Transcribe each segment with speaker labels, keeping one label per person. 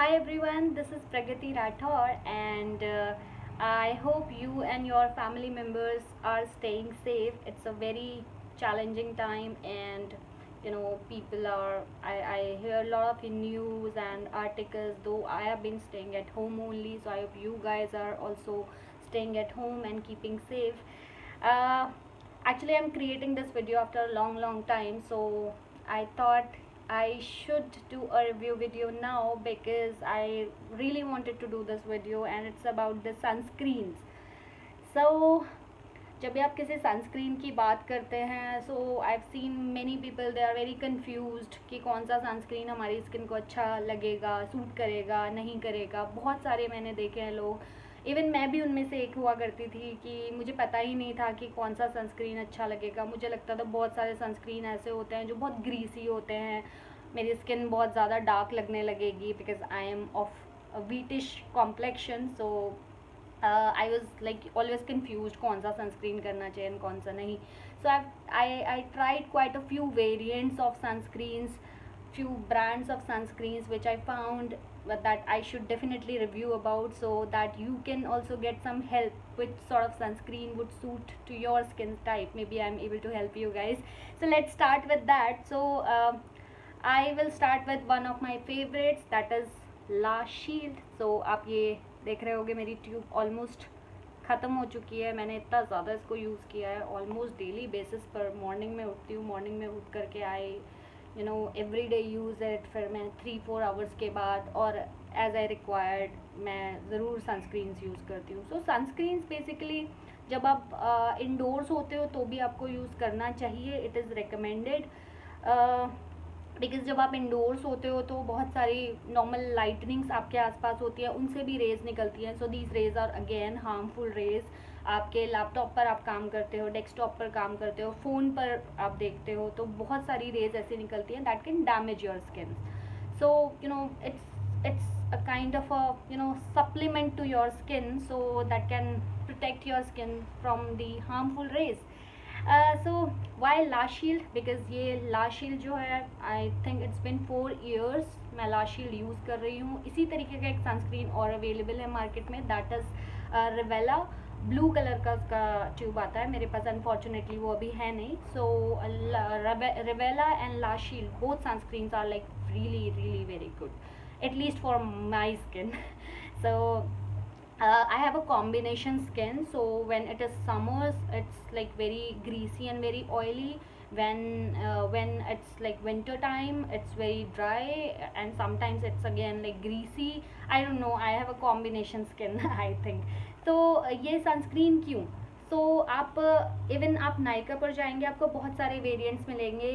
Speaker 1: Hi everyone, this is Pragati Rathore, and I hope you and your family members are staying safe. It's a very challenging time, and people are. I hear a lot of news and articles, though I have been staying at home only, so I hope you guys are also staying at home and keeping safe. Uh, Actually, I'm creating this video after a long time, so I thought I should do a review video now because I really wanted to do this video, and it's about the sunscreens. So जब भी आप किसी sunscreen की बात करते हैं, so I have seen many people they are very confused कि कौन सा सनस्क्रीन हमारी स्किन को अच्छा लगेगा, सूट करेगा, नहीं करेगा. बहुत सारे मैंने देखे हैं लोग. इवन मैं भी उनमें से एक हुआ करती थी कि मुझे पता ही नहीं था कि कौन सा सनस्क्रीन अच्छा लगेगा. मुझे लगता था बहुत सारे सनस्क्रीन ऐसे होते हैं जो बहुत ग्रीसी होते हैं, मेरी स्किन बहुत ज़्यादा डार्क लगने लगेगी because I am of wheatish complexion. So I was like always confuse कौन सा सनस्क्रीन करना चाहिए कौन सा नहीं. So I tried quite a few variants of sunscreens, few brands of sunscreens which I found that I should definitely review about, so that you can also get some help which sort of sunscreen would suit to your skin type. Maybe I'm able to help you guys. So let's start with that. So I will start with one of my favorites, that is La Shield. So आप ये देख रहे होगे मेरी tube almost ख़त्म हो चुकी है. मैंने इतना ज़्यादा इसको यूज़ किया है ऑलमोस्ट डेली बेसिस पर. मॉर्निंग में उठती हूँ, मॉर्निंग में उठ करके एवरी डे यूज़ इट. फिर मैं 3-4 आवर्स के बाद और एज आई रिक्वायर्ड मैं ज़रूर सनस्क्रीन्स यूज़ करती हूँ. सो सनस्क्रीन्स बेसिकली जब आप इंडोर्स होते हो तो भी आपको यूज़ करना चाहिए. इट इज़ रिकमेंडेड बिकॉज जब आप इंडोर्स होते हो तो बहुत सारी नॉर्मल लाइटनिंग्स आपके आसपास होती है, उनसे भी रेज निकलती हैं. So these rays are again harmful rays. आपके लैपटॉप पर आप काम करते हो, डेस्कटॉप पर काम करते हो, फ़ोन पर आप देखते हो, तो बहुत सारी रेज ऐसी निकलती हैं that can damage your skin. So it's a kind of a supplement to your skin, so that can protect your skin from the harmful rays. So why La Shield? Because ये La Shield जो है I think it's been 4 years मैं La Shield use कर रही हूँ. इसी तरीके का एक सनस्क्रीन और अवेलेबल है मार्केट में, दैट इज़ रिवेला. ब्लू कलर का उसका ट्यूब आता है, मेरे पास अनफॉर्चुनेटली वो अभी है नहीं. So Rivela and La Shield both sunscreens are like really very good, at least for my skin. So I have a combination skin, so when it is summers it's like very greasy and very oily. When it's like winter time it's very dry, and sometimes it's again like greasy. I don't know, I have a combination skin I think. तो ये sunscreen क्यों? तो आप even आप नायका पर जाएंगे आपको बहुत सारे वेरिएंट्स मिलेंगे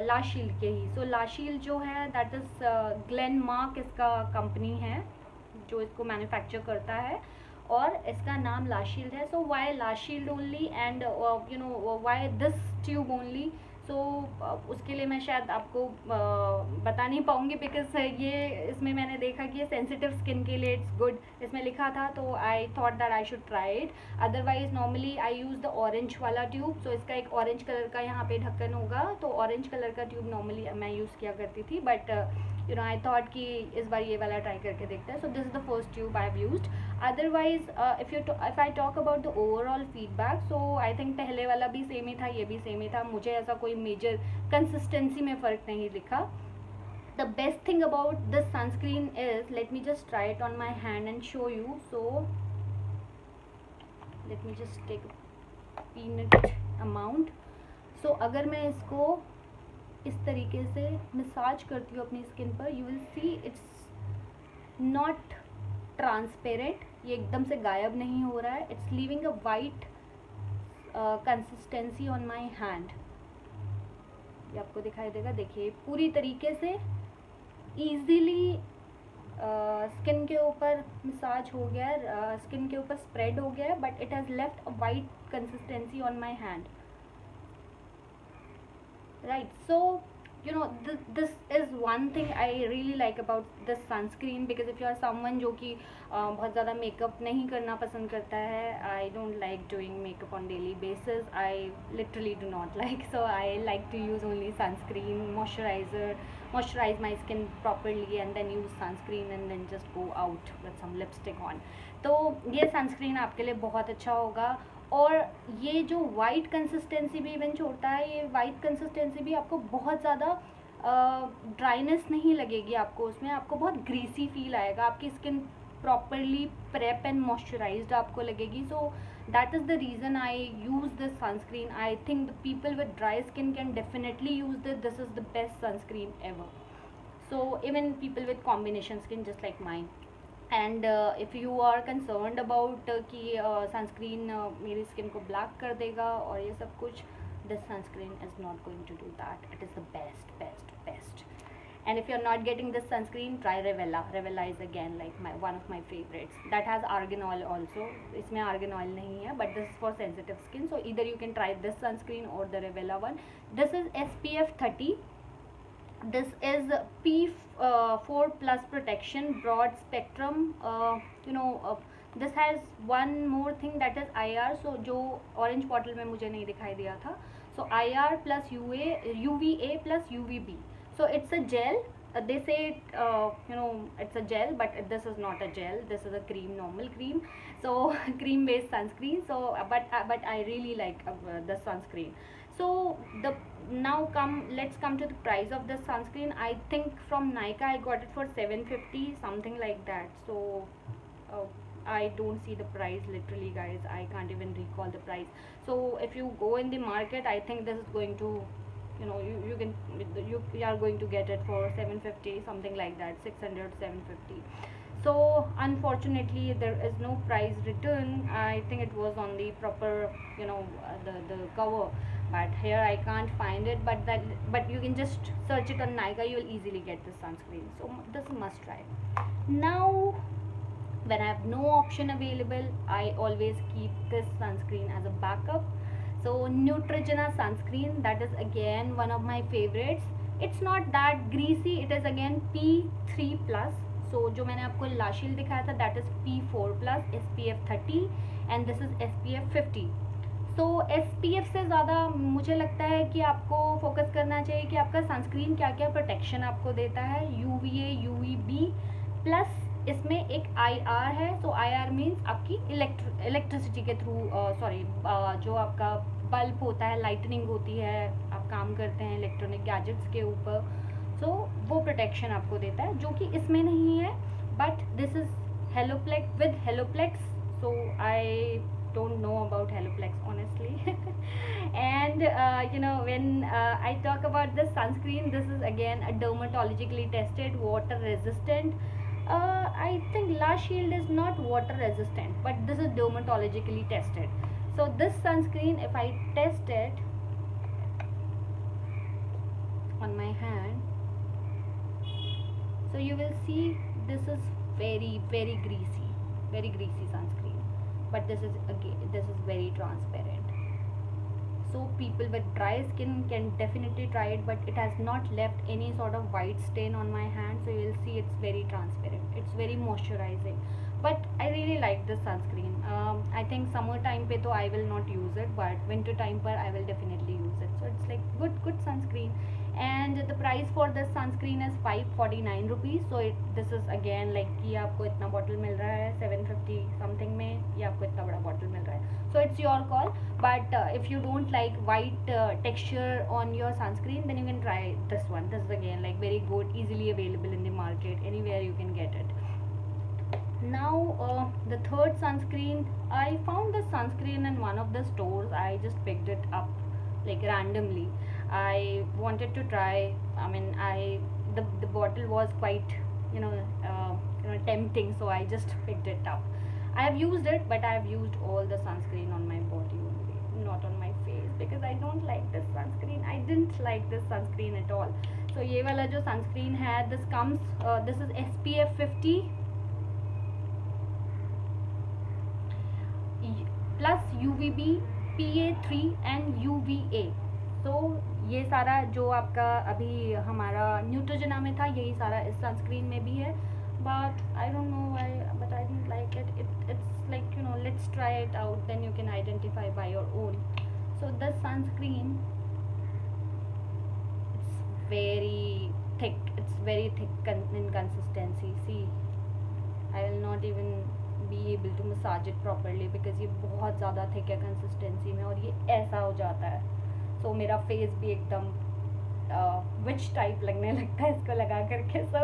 Speaker 1: La Shield के ही. सो La Shield जो है दैट इज़ ग्लेनमार्क इसका कंपनी है जो इसको मैन्युफैक्चर करता है, और इसका नाम La Shield है. So why La Shield only, and why this tube only? So उसके लिए मैं शायद आपको बता नहीं पाऊँगी बिकॉज ये इसमें मैंने देखा कि ये सेंसिटिव स्किन के लिए इट्स गुड इसमें लिखा था, तो I thought that I should try it. Otherwise normally I use the orange वाला ट्यूब. सो इसका एक ऑरेंज कलर का यहाँ पे ढक्कन होगा, तो ऑरेंज कलर का ट्यूब नॉर्मली मैं यूज़ किया करती थी, बट आई थॉट कि इस बार ये वाला ट्राई करके देखते हैं. So this is the first tube I have used. Otherwise if I talk about the overall feedback, so I think पहले वाला भी सेम ही था, ये भी सेम ही था. मुझे ऐसा कोई मेजर कंसिस्टेंसी में फ़र्क नहीं दिखा. The best thing about this sunscreen is, let me just try it on my hand and show you. So let me just take a peanut amount. So अगर मैं इसको इस तरीके से मसाज करती हूँ अपनी स्किन पर, you will see it's not transparent. ये एकदम से गायब नहीं हो रहा है. It's leaving a white consistency on my hand. ये आपको दिखाई देगा, देखिए पूरी तरीके से ईजीली स्किन के ऊपर मसाज हो गया, स्किन के ऊपर स्प्रेड हो गया, but it has left a white consistency on my hand. Right. So this is one thing I really like about this sunscreen, because if you are someone जो कि बहुत ज़्यादा मेकअप नहीं करना पसंद करता है, I don't like doing makeup on daily basis, I literally do not like, so I like to use only sunscreen, moisturize my skin properly and then use sunscreen and then just go out with some lipstick on. तो ये sunscreen आपके लिए बहुत अच्छा होगा. और ये जो वाइट कंसिस्टेंसी भी इवन छोड़ता है, ये वाइट कंसिस्टेंसी भी आपको बहुत ज़्यादा ड्राइनेस नहीं लगेगी आपको उसमें, आपको बहुत ग्रीसी फील आएगा, आपकी skin properly prep and moisturised आपको लगेगी. So that is the reason I use this sunscreen. I think the people with dry skin can definitely use this is the best sunscreen ever. So even people with combination skin just like mine. And if you are concerned about कि sunscreen मेरी skin को black कर देगा और ये सब कुछ, this sunscreen is not going to do that. It is the best. And if you're not getting this sunscreen, try Revella. Revella is again like one of my favorites. That has argan oil also. इसमें argan oil नहीं है, but this is for sensitive skin. So either you can try this sunscreen or the Revella one. This is SPF 30. This is P4 plus protection, broad spectrum. This has one more thing, that is IR. So जो orange bottle में मुझे नहीं दिखाई दिया था, so IR plus UVA plus UVB. So it's a gel. They say it's a gel, but this is not a gel. This is a cream, normal cream. So cream based sunscreen. So but I really like the sunscreen. So let's come to the price of this sunscreen. I think from Nykaa I got it for 750, something like that. So I don't see the price, literally guys, I can't even recall the price. So if you go in the market, I think this is going to, you are going to get it for 750, something like that, 600 750. So unfortunately there is no price return. I think it was on the proper, the cover, but here I can't find it. But you can just search it on Nykaa, you will easily get this sunscreen. So this is must try. Now when I have no option available, I always keep this sunscreen as a backup. So Neutrogena sunscreen, that is again one of my favorites. It's not that greasy, it is again P3 plus. So जो मैंने आपको लाशील दिखाया था, that is P4 plus, SPF 30 and this is SPF 50. तो SPF से ज़्यादा मुझे लगता है कि आपको फोकस करना चाहिए कि आपका सनस्क्रीन क्या क्या प्रोटेक्शन आपको देता है. UVA UVB प्लस इसमें एक IR है. सो IR मीन्स आपकी इलेक्ट्रिसिटी के थ्रू, जो आपका बल्ब होता है, लाइटनिंग होती है, आप काम करते हैं इलेक्ट्रॉनिक गैजेट्स के ऊपर, सो वो प्रोटेक्शन आपको देता है, जो कि इसमें नहीं है. But this is Helioplex with Helioplex. So I don't know about Heloplex honestly. And when I talk about this sunscreen, this is again a dermatologically tested, water resistant. I think La Shield is not water resistant, but this is dermatologically tested. So this sunscreen, if I test it on my hand, so you will see this is very greasy sunscreen, but this is very transparent. So people with dry skin can definitely try it, but it has not left any sort of white stain on my hand. So you will see it's very transparent, it's very moisturizing. But I really like this sunscreen. I think summer time pe to I will not use it, but winter time par I will definitely use it. So it's like good sunscreen. And the price for this sunscreen is 549 rupees. So this is again like कि आपको इतना bottle मिल रहा है 750 something में, या आपको इतना बड़ा बॉटल मिल रहा है. So it's your call. But if you don't like white texture on your sunscreen, then you can try this one. This is again like very good, easily available in the market, anywhere you can get it. Now the third sunscreen, I found this sunscreen in one of the stores. I just picked it up like randomly. I wanted to try. I mean, the bottle was quite tempting, so I just picked it up. I have used it, but I have used all the sunscreen on my body only, not on my face, because I don't like this sunscreen. I didn't like this sunscreen at all. So ये वाला जो sunscreen है, this is SPF 50 plus UVB, PA3 and UVA. So ये सारा जो आपका अभी हमारा न्यूट्रोजेना में था यही सारा इस सनस्क्रीन में भी है, but I don't know why, but I didn't like it. It's like, you know, let's try it out, then you can identify by your own. So this sunscreen, it's very thick, it's very thick in consistency. See, I will not even be able to massage it properly because ये बहुत ज़्यादा thick है consistency में, और ये ऐसा हो जाता है. So मेरा face भी एकदम विच टाइप लगने लगता है इसको लगा करके. So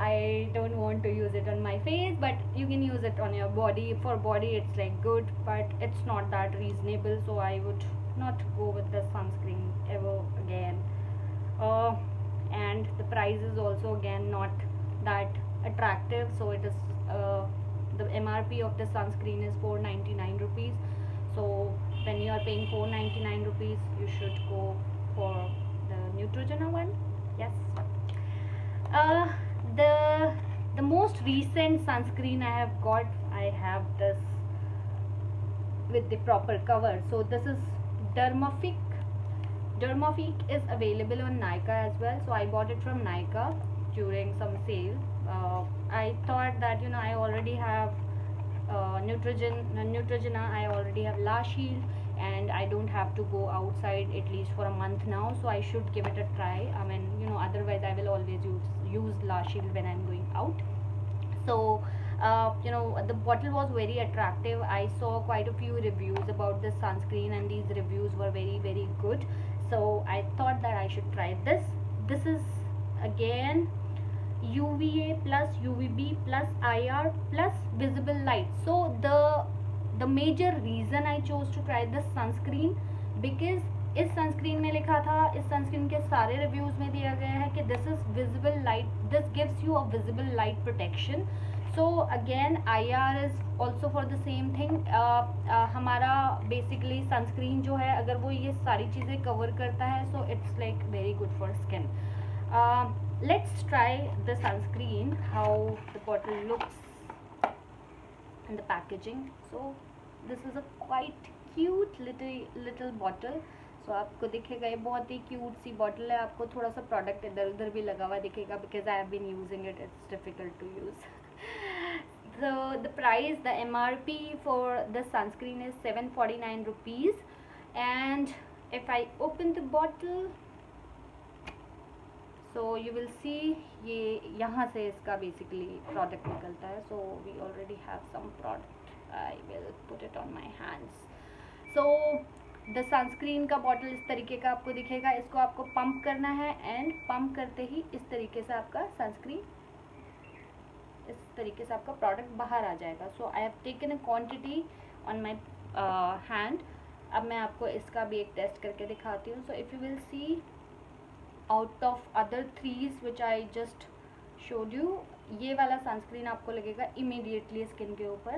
Speaker 1: I don't want to use it on my face, but you can use it on your body. For body it's like good, but it's not that reasonable, so I would not go with the sunscreen ever again. And the price is also again not that attractive, so it is the MRP of the sunscreen is 499 rupees. So when you are paying 499 rupees, you should go for the Neutrogena one. Yes. uh, the most recent sunscreen I have got, I have this with the proper cover. So this is Dermafic. Dermafic is available on Nykaa as well, so I bought it from Nykaa during some sale. I thought that, you know, I already have Neutrogena, I already have La Shield, and I don't have to go outside at least for a month now, so I should give it a try. I mean, you know, otherwise I will always use La Shield when I'm going out. So you know, the bottle was very attractive. I saw quite a few reviews about this sunscreen, and these reviews were very, very good. So I thought that I should try this. This is again UVA plus UVB plus IR plus visible light. So the major reason I chose to try this sunscreen, because इस sunscreen में लिखा था, इस sunscreen के सारे reviews में दिया गया है कि this is visible light, this gives you a visible light protection. So again IR is also for the same thing. हमारा बेसिकली सनस्क्रीन जो है, अगर वो ये सारी चीज़ें कवर करता है, so it's like very good for skin. Let's try the sunscreen, how the bottle looks and the packaging. So this is a quite cute little bottle. So आपको दिखेगा ये बहुत ही क्यूट सी बॉटल है. आपको थोड़ा सा प्रोडक्ट इधर उधर भी लगा हुआ दिखेगा, because I have been using it, it's difficult to use. So the price, the MRP for the sunscreen is 749 rupees, and if I open the bottle, so you will see ये यहाँ से इसका basically product निकलता है. So we already have some product. I will put it on my hands. So the sunscreen का bottle इस तरीके का आपको दिखेगा. इसको आपको pump करना है, and pump करते ही इस तरीके से आपका sunscreen, इस तरीके से आपका product बाहर आ जाएगा. So I have taken a quantity on my hand. अब मैं आपको इसका भी एक टेस्ट करके दिखाती हूँ. So if you will see, out of other threes which I just showed you, ये वाला सनस्क्रीन आपको लगेगा इमीडिएटली स्किन के ऊपर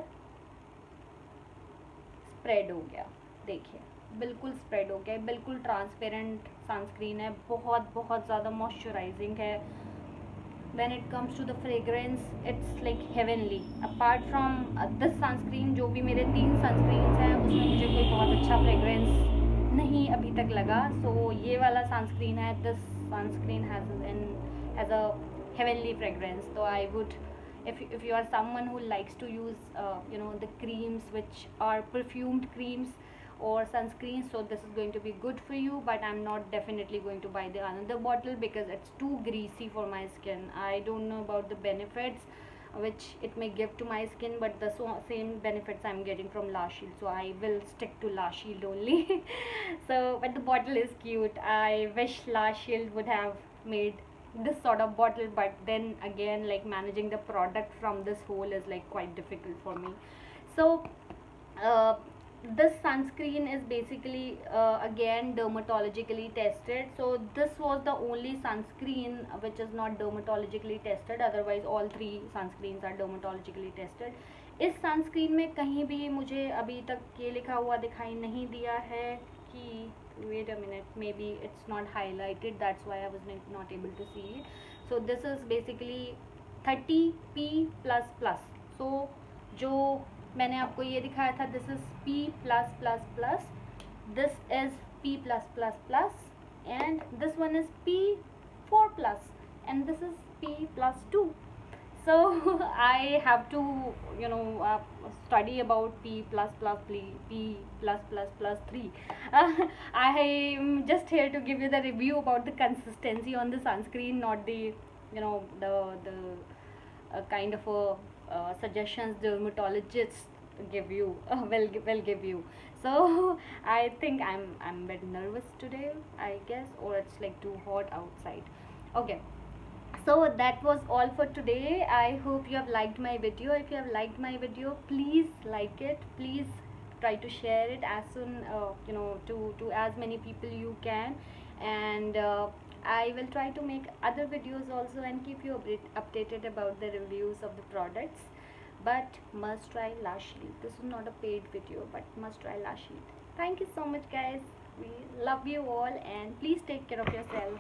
Speaker 1: स्प्रेड हो गया. देखिए बिल्कुल स्प्रेड हो गया, बिल्कुल ट्रांसपेरेंट सनस्क्रीन है, बहुत बहुत ज़्यादा मॉइस्चराइजिंग है. When it comes to the fragrance, it's like heavenly. Apart from this sunscreen, जो भी मेरे 3 सनस्क्रीन्स हैं उसमें मुझे कोई बहुत अच्छा फ्रेग्रेंस नहीं अभी तक लगा. सो ये वाला सनस्क्रीन है, this sunscreen has a heavenly fragrance. So I would, if you are someone who likes to use you know, the creams which are perfumed creams or sunscreens, so this is going to be good for you. But I'm not definitely going to buy the another bottle because it's too greasy for my skin. I don't know about the benefits which it may give to my skin, but the same benefits I'm getting from La Shield, so I will stick to La Shield only. So but the bottle is cute. I wish La Shield would have made this sort of bottle, but then again, like, managing the product from this hole is like quite difficult for me. So this sunscreen is basically again dermatologically tested. So this was the only sunscreen which is not dermatologically tested, otherwise all 3 sunscreens are dermatologically tested. इस sunscreen में कहीं भी मुझे अभी तक ये लिखा हुआ दिखाई नहीं दिया है कि, wait a minute, maybe it's not highlighted, that's why I was not able to see it. So this is basically 30P++. so जो मैंने आपको ये दिखाया था, this is P+++, this is P+++, and this one is P4 plus, and this is P plus 2. So I have to, study about P plus plus P plus plus plus 3. I am just here to give you the review about the consistency on the sunscreen, not the, the kind of a suggestions dermatologists give you, will give you. So I think I'm a bit nervous today, I guess, or it's like too hot outside. Okay, so that was all for today. I hope you have liked my video. If you have liked my video, please like it. Please try to share it as soon, to as many people you can. And I will try to make other videos also and keep you updated about the reviews of the products. But must try Lashly. This is not a paid video, but must try Lashly. Thank you so much, guys. We love you all, and please take care of yourself.